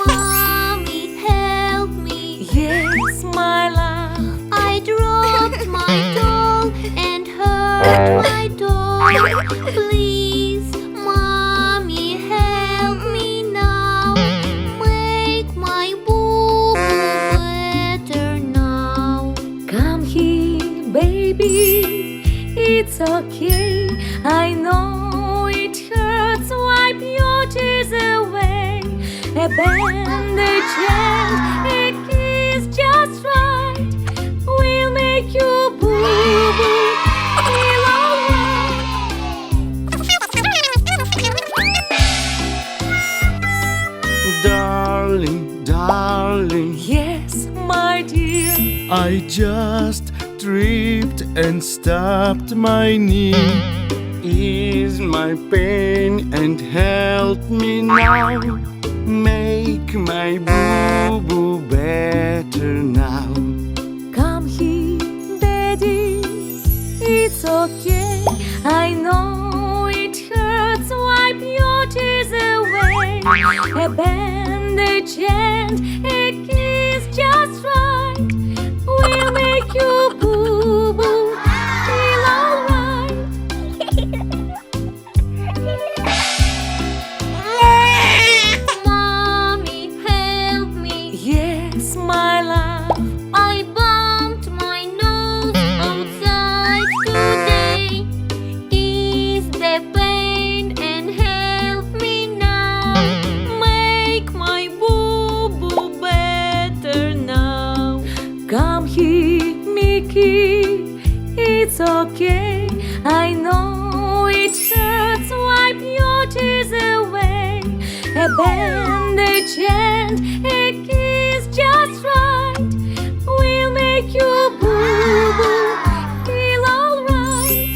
Mommy, help me. Yes, my love. I dropped my doll and hurt my doll. Please, Mommy, help me now. Make my boo better now. Come here, baby. It's okay. I know it hurts. Wipe your tears away. A bandage and a kiss just right will make you boo-boo feel alright. Darling, darling, Yes, my dear. I just tripped and stopped my knee. Ease my pain and help me now. Make my boo-boo better now. Come here, Daddy. It's okay. I know it hurts. Wipe your tears away. A bandage and a kiss just right will make you boo-boo feel alright. Mommy, help me. Yes, my love. I bumped my nose outside today. Ease the pain and help me now. Make my boo-boo better now. Come here, Mickey. It's okay. I know it hurts. Wipe your tears away. A bandage and a kiss just right will make you boo-boo feel alright.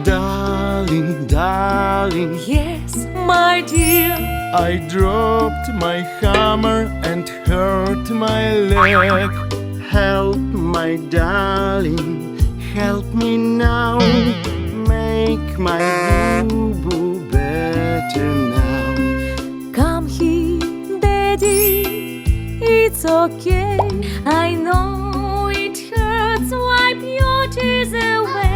Darling, darling, Yes, my dear. I dropped my hammer and hurt my leg. Help, my darling, help me now. Make my boo-boo better now. Come here, Daddy. It's okay. I know it hurts. Wipe your tears away.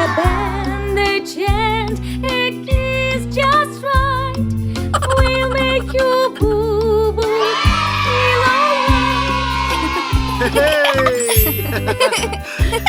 A bandage and a kiss just right will make you boo-boo feel alright. Hey!